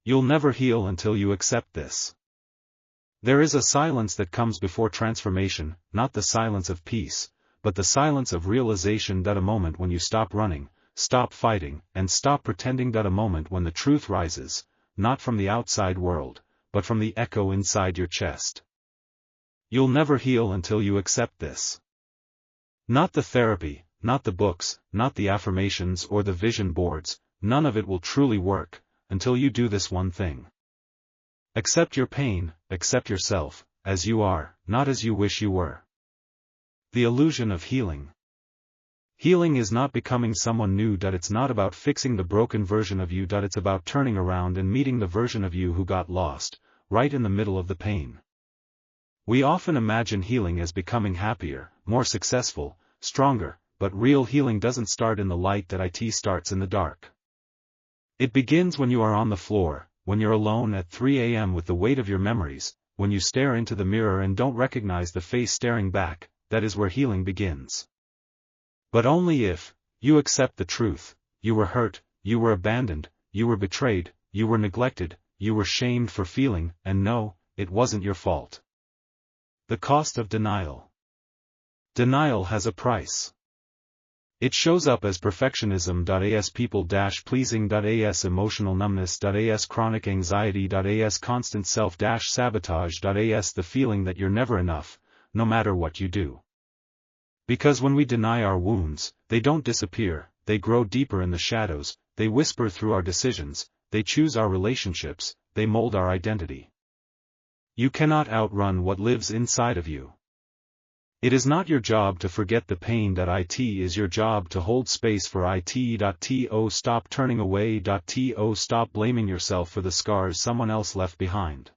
You'll never heal until you accept this. There is a silence that comes before transformation, not the silence of peace, but the silence of realization, that a moment when you stop running, stop fighting, and stop pretending, that a moment when the truth rises, not from the outside world, but from the echo inside your chest. You'll never heal until you accept this. Not the therapy, not the books, not the affirmations or the vision boards, none of it will truly work, until you do this one thing. Accept your pain, accept yourself, as you are, not as you wish you were. The illusion of healing. Healing is not becoming someone new. It's not about fixing the broken version of you. It's about turning around and meeting the version of you who got lost, right in the middle of the pain. We often imagine healing as becoming happier, more successful, stronger, but real healing doesn't start in the light. It starts in the dark. It begins when you are on the floor, when you're alone at 3 a.m. with the weight of your memories, when you stare into the mirror and don't recognize the face staring back. That is where healing begins. But only if you accept the truth: you were hurt, you were abandoned, you were betrayed, you were neglected, you were shamed for feeling, and no, it wasn't your fault. The cost of denial. Denial has a price. It shows up as perfectionism, as people-pleasing, as emotional numbness, as chronic anxiety, as constant self-sabotage, as the feeling that you're never enough, no matter what you do. Because when we deny our wounds, they don't disappear, they grow deeper in the shadows, they whisper through our decisions, they choose our relationships, they mold our identity. You cannot outrun what lives inside of you. It is not your job to forget the pain. It is your job to hold space for it. Stop turning away. Stop blaming yourself for the scars someone else left behind.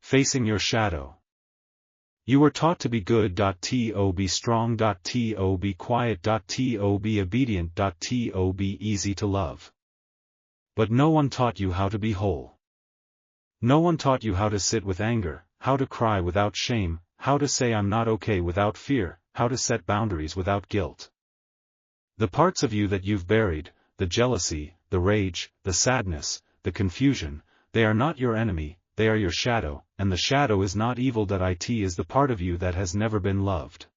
Facing your shadow. You were taught to be good. Be strong. Be quiet. Be obedient. Be easy to love. But no one taught you how to be whole. No one taught you how to sit with anger, how to cry without shame, how to say I'm not okay without fear, how to set boundaries without guilt. The parts of you that you've buried, the jealousy, the rage, the sadness, the confusion, they are not your enemy, they are your shadow, and the shadow is not evil. It is the part of you that has never been loved.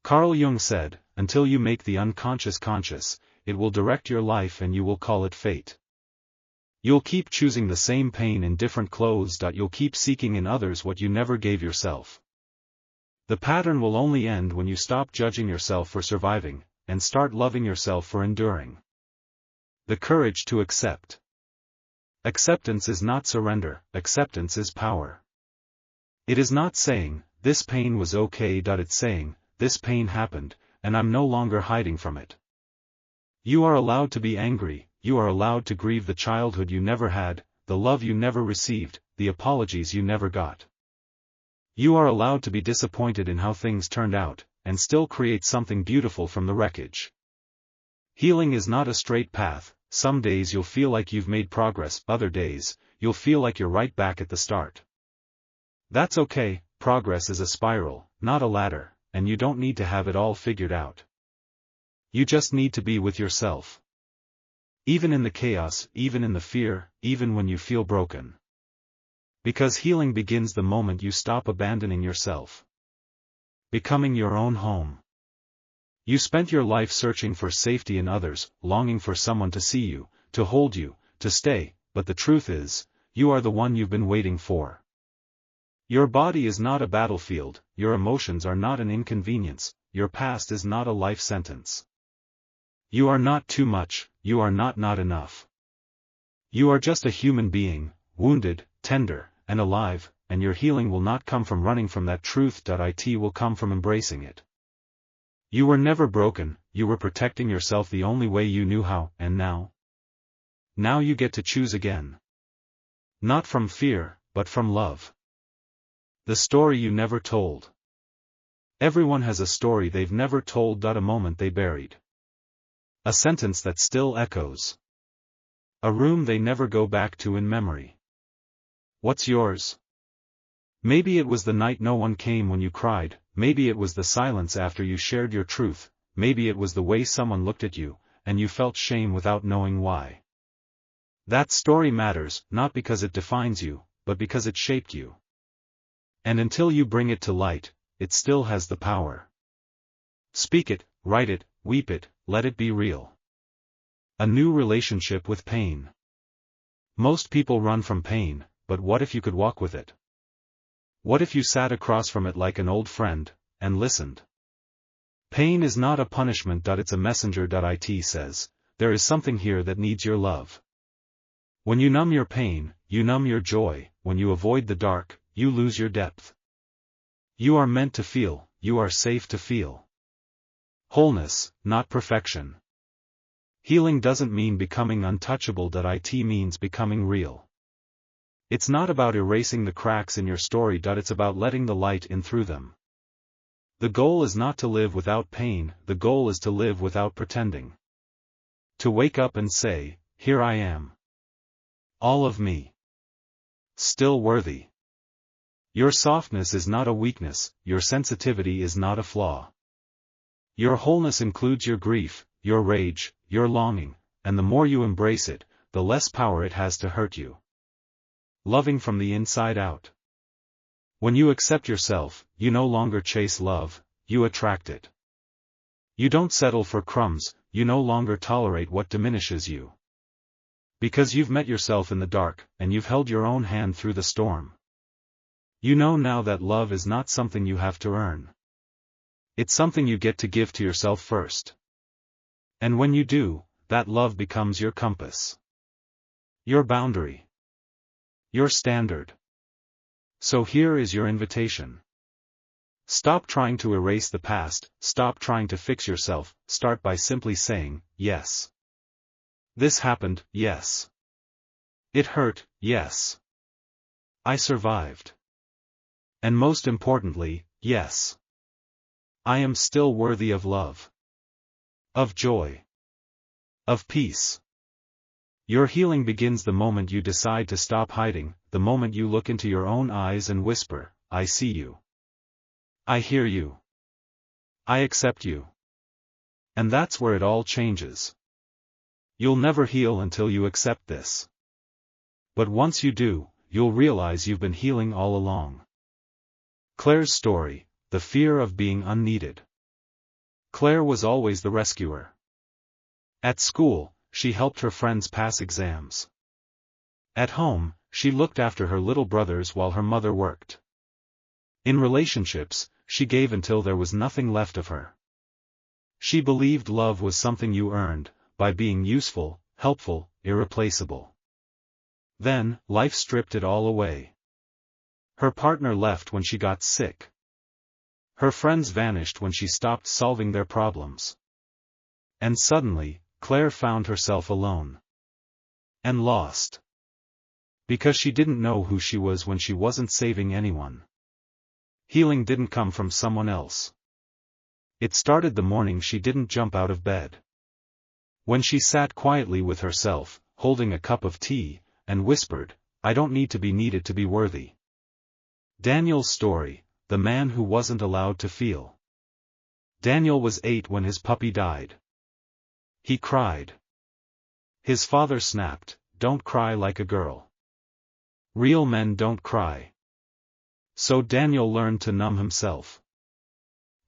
Carl Jung said, until you make the unconscious conscious, it will direct your life and you will call it fate. You'll keep choosing the same pain in different clothes. You'll keep seeking in others what you never gave yourself. The pattern will only end when you stop judging yourself for surviving, and start loving yourself for enduring. The courage to accept. Acceptance is not surrender, acceptance is power. It is not saying, this pain was okay. It's saying, this pain happened, and I'm no longer hiding from it. You are allowed to be angry. You are allowed to grieve the childhood you never had, the love you never received, the apologies you never got. You are allowed to be disappointed in how things turned out, and still create something beautiful from the wreckage. Healing is not a straight path. Some days you'll feel like you've made progress, other days, you'll feel like you're right back at the start. That's okay. Progress is a spiral, not a ladder, and you don't need to have it all figured out. You just need to be with yourself. Even in the chaos, even in the fear, even when you feel broken. Because healing begins the moment you stop abandoning yourself. Becoming your own home. You spent your life searching for safety in others, longing for someone to see you, to hold you, to stay, but the truth is, you are the one you've been waiting for. Your body is not a battlefield, your emotions are not an inconvenience, your past is not a life sentence. You are not too much, you are not enough. You are just a human being, wounded, tender, and alive, and your healing will not come from running from that truth. It will come from embracing it. You were never broken, you were protecting yourself the only way you knew how, and now? Now you get to choose again. Not from fear, but from love. The story you never told. Everyone has a story they've never told. A moment they buried. A sentence that still echoes. A room they never go back to in memory. What's yours? Maybe it was the night no one came when you cried, maybe it was the silence after you shared your truth, maybe it was the way someone looked at you, and you felt shame without knowing why. That story matters, not because it defines you, but because it shaped you. And until you bring it to light, it still has the power. Speak it, write it, weep it, let it be real. A new relationship with pain. Most people run from pain, but what if you could walk with it? What if you sat across from it like an old friend, and listened? Pain is not a punishment. It's a messenger. It says, there is something here that needs your love. When you numb your pain, you numb your joy. When you avoid the dark, you lose your depth. You are meant to feel, you are safe to feel. Wholeness, not perfection. Healing doesn't mean becoming untouchable. It means becoming real. It's not about erasing the cracks in your story. It's about letting the light in through them. The goal is not to live without pain, the goal is to live without pretending. To wake up and say, here I am. All of me. Still worthy. Your softness is not a weakness, your sensitivity is not a flaw. Your wholeness includes your grief, your rage, your longing, and the more you embrace it, the less power it has to hurt you. Loving from the inside out. When you accept yourself, you no longer chase love, you attract it. You don't settle for crumbs, you no longer tolerate what diminishes you. Because you've met yourself in the dark, and you've held your own hand through the storm. You know now that love is not something you have to earn. It's something you get to give to yourself first. And when you do, that love becomes your compass. Your boundary. Your standard. So here is your invitation. Stop trying to erase the past, stop trying to fix yourself, start by simply saying, yes. This happened, yes. It hurt, yes. I survived. And most importantly, yes. I am still worthy of love. Of joy. Of peace. Your healing begins the moment you decide to stop hiding, the moment you look into your own eyes and whisper, I see you. I hear you. I accept you. And that's where it all changes. You'll never heal until you accept this. But once you do, you'll realize you've been healing all along. Claire's story, the fear of being unneeded. Claire was always the rescuer. At school, she helped her friends pass exams. At home, she looked after her little brothers while her mother worked. In relationships, she gave until there was nothing left of her. She believed love was something you earned, by being useful, helpful, irreplaceable. Then, life stripped it all away. Her partner left when she got sick. Her friends vanished when she stopped solving their problems. And suddenly, Claire found herself alone. And lost. Because she didn't know who she was when she wasn't saving anyone. Healing didn't come from someone else. It started the morning she didn't jump out of bed. When she sat quietly with herself, holding a cup of tea, and whispered, I don't need to be needed to be worthy. Daniel's story, the man who wasn't allowed to feel. Daniel was 8 when his puppy died. He cried. His father snapped, don't cry like a girl. Real men don't cry. So Daniel learned to numb himself.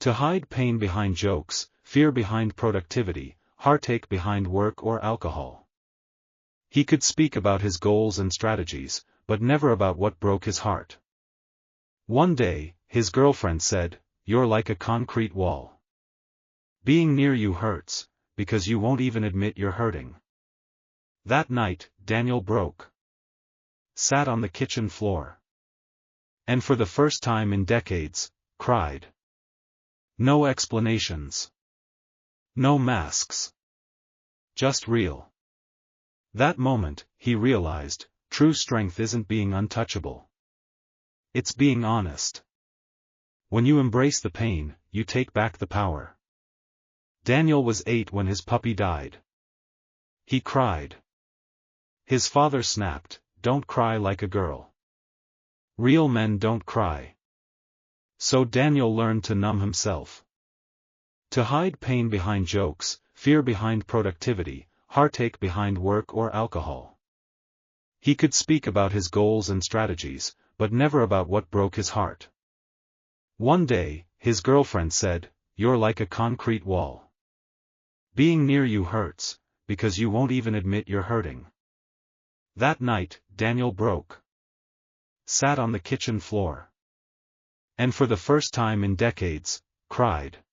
To hide pain behind jokes, fear behind productivity, heartache behind work or alcohol. He could speak about his goals and strategies, but never about what broke his heart. One day, his girlfriend said, you're like a concrete wall. Being near you hurts, because you won't even admit you're hurting. That night, Daniel broke. Sat on the kitchen floor. And for the first time in decades, cried. No explanations. No masks. Just real. That moment, he realized, true strength isn't being untouchable. It's being honest. When you embrace the pain, you take back the power. Daniel was 8 when his puppy died. He cried. His father snapped, don't cry like a girl. Real men don't cry. So Daniel learned to numb himself. To hide pain behind jokes, fear behind productivity, heartache behind work or alcohol. He could speak about his goals and strategies, but never about what broke his heart. One day, his girlfriend said, "You're like a concrete wall. Being near you hurts, because you won't even admit you're hurting." That night, Daniel broke. Sat on the kitchen floor. And for the first time in decades, cried.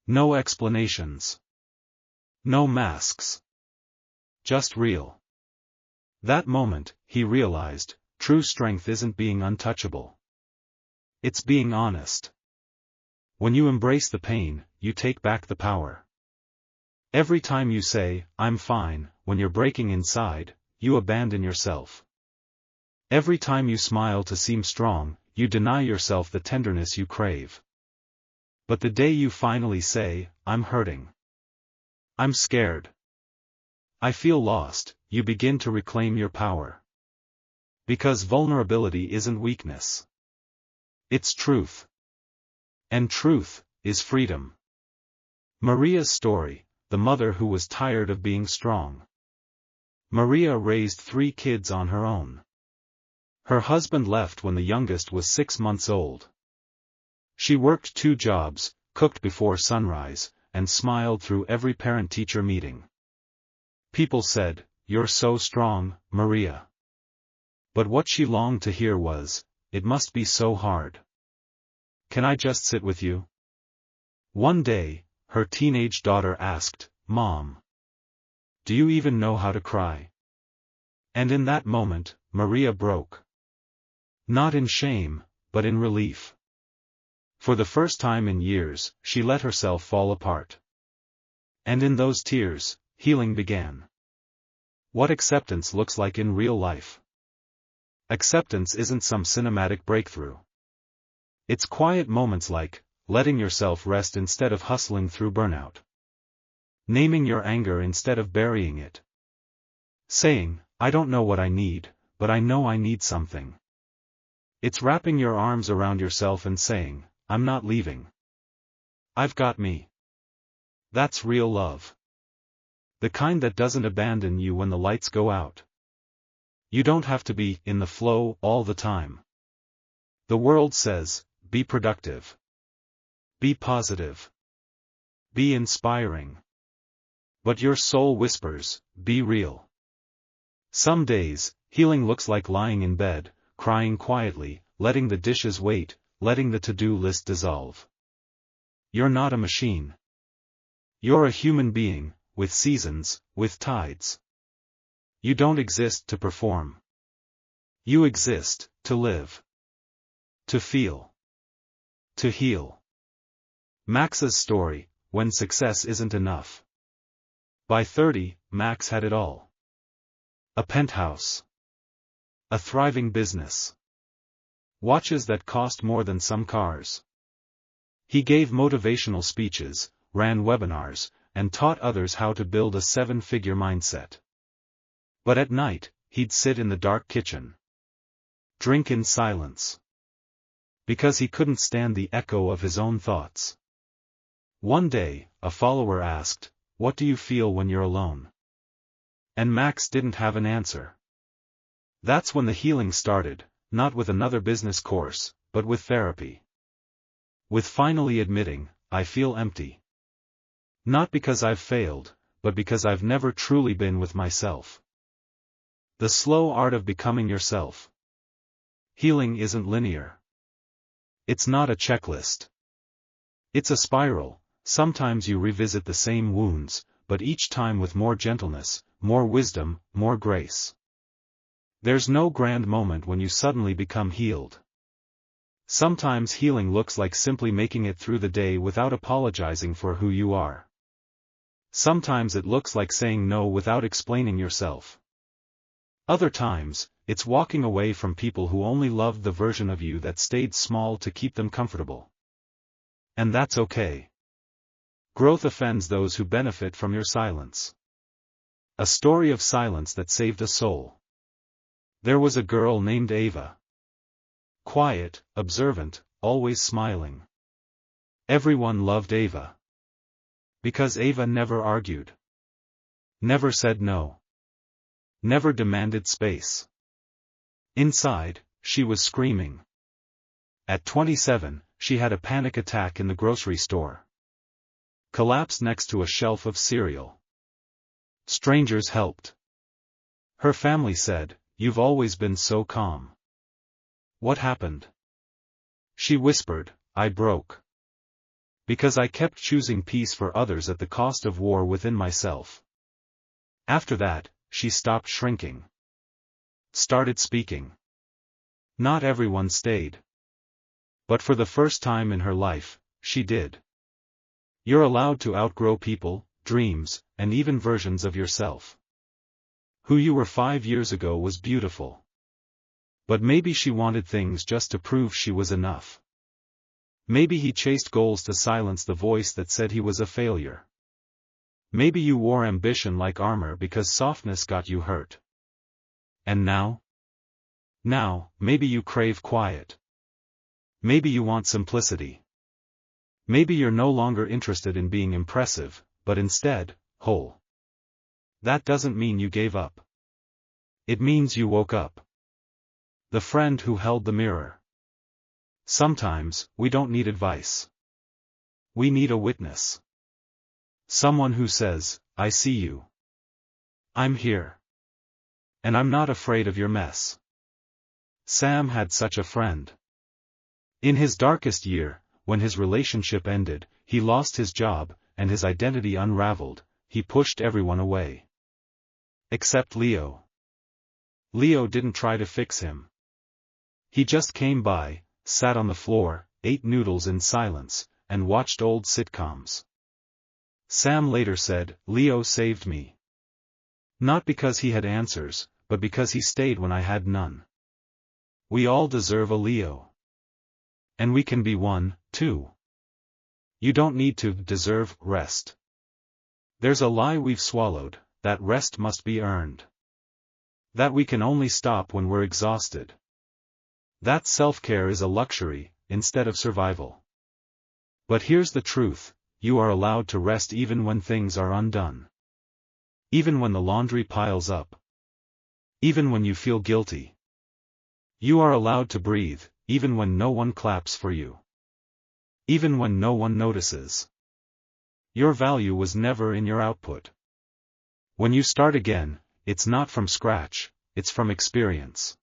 No explanations. No masks. Just real. That moment, he realized, true strength isn't being untouchable. It's being honest. When you embrace the pain, you take back the power. Every time you say, "I'm fine," when you're breaking inside, you abandon yourself. Every time you smile to seem strong, you deny yourself the tenderness you crave. But the day you finally say, "I'm hurting. I'm scared. I feel lost," you begin to reclaim your power. Because vulnerability isn't weakness. It's truth. And truth is freedom. Maria's story, the mother who was tired of being strong. Maria raised 3 kids on her own. Her husband left when the youngest was 6 months old. She worked 2 jobs, cooked before sunrise, and smiled through every parent-teacher meeting. People said, "You're so strong, Maria." But what she longed to hear was, "It must be so hard. Can I just sit with you?" One day, her teenage daughter asked, "Mom, do you even know how to cry?" And in that moment, Maria broke. Not in shame, but in relief. For the first time in years, she let herself fall apart. And in those tears, healing began. What acceptance looks like in real life. Acceptance isn't some cinematic breakthrough. It's quiet moments like, letting yourself rest instead of hustling through burnout. Naming your anger instead of burying it. Saying, "I don't know what I need, but I know I need something." It's wrapping your arms around yourself and saying, "I'm not leaving. I've got me." That's real love. The kind that doesn't abandon you when the lights go out. You don't have to be in the flow all the time. The world says, be productive. Be positive. Be inspiring. But your soul whispers, be real. Some days, healing looks like lying in bed, crying quietly, letting the dishes wait, letting the to-do list dissolve. You're not a machine. You're a human being, with seasons, with tides. You don't exist to perform. You exist, to live. To feel. To heal. Max's story, when success isn't enough. By 30, Max had it all. A penthouse. A thriving business. Watches that cost more than some cars. He gave motivational speeches, ran webinars, and taught others how to build a 7-figure mindset. But at night, he'd sit in the dark kitchen. Drink in silence. Because he couldn't stand the echo of his own thoughts. One day, a follower asked, "What do you feel when you're alone?" And Max didn't have an answer. That's when the healing started, not with another business course, but with therapy. With finally admitting, "I feel empty." Not because I've failed, but because I've never truly been with myself. The slow art of becoming yourself. Healing isn't linear. It's not a checklist. It's a spiral. Sometimes you revisit the same wounds, but each time with more gentleness, more wisdom, more grace. There's no grand moment when you suddenly become healed. Sometimes healing looks like simply making it through the day without apologizing for who you are. Sometimes it looks like saying no without explaining yourself. Other times, it's walking away from people who only loved the version of you that stayed small to keep them comfortable. And that's okay. Growth offends those who benefit from your silence. A story of silence that saved a soul. There was a girl named Ava. Quiet, observant, always smiling. Everyone loved Ava. Because Ava never argued. Never said no. never demanded space. Inside, she was screaming. At 27, she had a panic attack in the grocery store. Collapsed next to a shelf of cereal. Strangers helped. Her family said, "You've always been so calm. What happened?" She whispered, "I broke. Because I kept choosing peace for others at the cost of war within myself." After that, she stopped shrinking. Started speaking. Not everyone stayed. But for the first time in her life, she did. You're allowed to outgrow people, dreams, and even versions of yourself. Who you were 5 years ago was beautiful. But maybe she wanted things just to prove she was enough. Maybe he chased goals to silence the voice that said he was a failure. Maybe you wore ambition like armor because softness got you hurt. And now? Now, maybe you crave quiet. Maybe you want simplicity. Maybe you're no longer interested in being impressive, but instead, whole. That doesn't mean you gave up. It means you woke up. The friend who held the mirror. Sometimes, we don't need advice. We need a witness. Someone who says, "I see you. I'm here. And I'm not afraid of your mess." Sam had such a friend. In his darkest year, when his relationship ended, he lost his job, and his identity unraveled, he pushed everyone away. Except Leo. Leo didn't try to fix him. He just came by, sat on the floor, ate noodles in silence, and watched old sitcoms. Sam later said, "Leo saved me. Not because he had answers, but because he stayed when I had none." We all deserve a Leo. And we can be one, too. You don't need to deserve rest. There's a lie we've swallowed, that rest must be earned. That we can only stop when we're exhausted. That self-care is a luxury, instead of survival. But here's the truth, you are allowed to rest even when things are undone. Even when the laundry piles up. Even when you feel guilty. You are allowed to breathe, even when no one claps for you. Even when no one notices. Your value was never in your output. When you start again, it's not from scratch, it's from experience.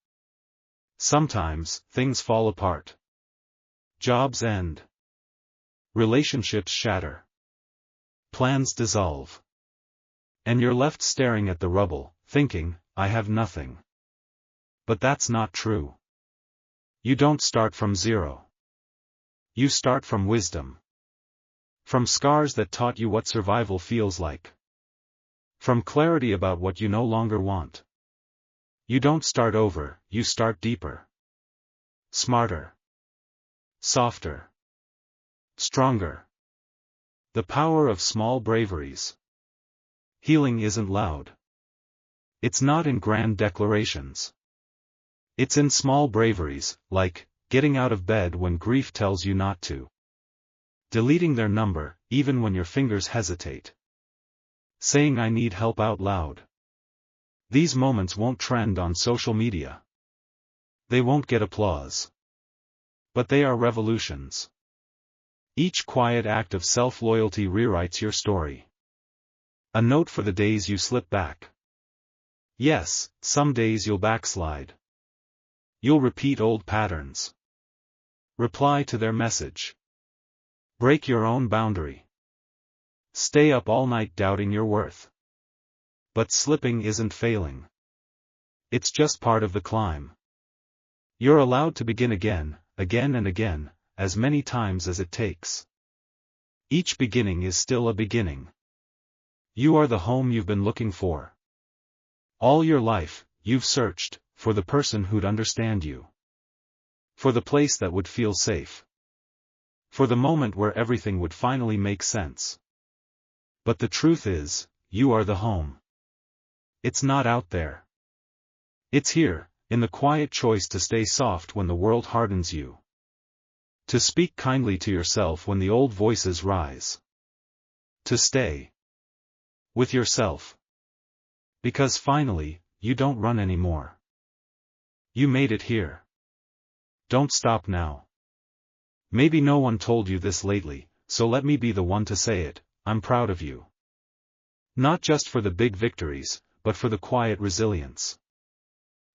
Sometimes, things fall apart. Jobs end. Relationships shatter. Plans dissolve. And you're left staring at the rubble, thinking, "I have nothing." But that's not true. You don't start from zero. You start from wisdom. From scars that taught you what survival feels like. From clarity about what you no longer want. You don't start over, you start deeper. Smarter. Softer. Stronger. The power of small braveries. Healing isn't loud. It's not in grand declarations. It's in small braveries, like, getting out of bed when grief tells you not to. Deleting their number, even when your fingers hesitate. Saying "I need help" out loud. These moments won't trend on social media. They won't get applause. But they are revolutions. Each quiet act of self-loyalty rewrites your story. A note for the days you slip back. Yes, some days you'll backslide. You'll repeat old patterns. Reply to their message. Break your own boundary. Stay up all night doubting your worth. But slipping isn't failing. It's just part of the climb. You're allowed to begin again, again and again, as many times as it takes. Each beginning is still a beginning. You are the home you've been looking for. All your life, you've searched for the person who'd understand you. For the place that would feel safe. For the moment where everything would finally make sense. But the truth is, you are the home. It's not out there. It's here, in the quiet choice to stay soft when the world hardens you. To speak kindly to yourself when the old voices rise. To stay with yourself. Because finally, you don't run anymore. You made it here. Don't stop now. Maybe no one told you this lately, so let me be the one to say it, I'm proud of you. Not just for the big victories, but for the quiet resilience.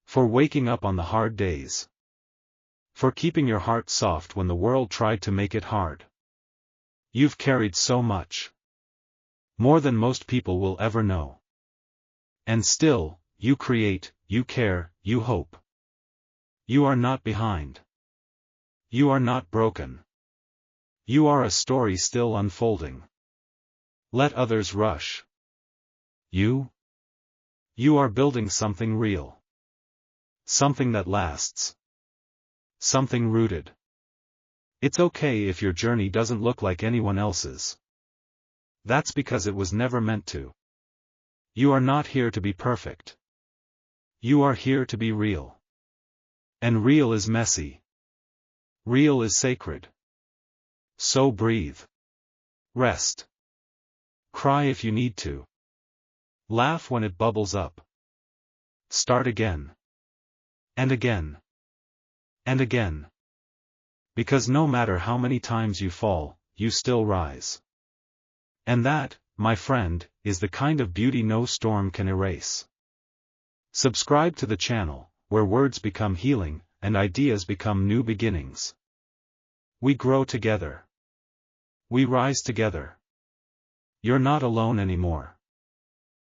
For waking up on the hard days. For keeping your heart soft when the world tried to make it hard. You've carried so much. More than most people will ever know. And still, you create, you care, you hope. You are not behind. You are not broken. You are a story still unfolding. Let others rush. You are building something real. Something that lasts. Something rooted. It's okay if your journey doesn't look like anyone else's. That's because it was never meant to. You are not here to be perfect. You are here to be real. And real is messy. Real is sacred. So breathe. Rest. Cry if you need to. Laugh when it bubbles up. Start again. And again. And again. Because no matter how many times you fall, you still rise. And that, my friend, is the kind of beauty no storm can erase. Subscribe to the channel, where words become healing, and ideas become new beginnings. We grow together. We rise together. You're not alone anymore.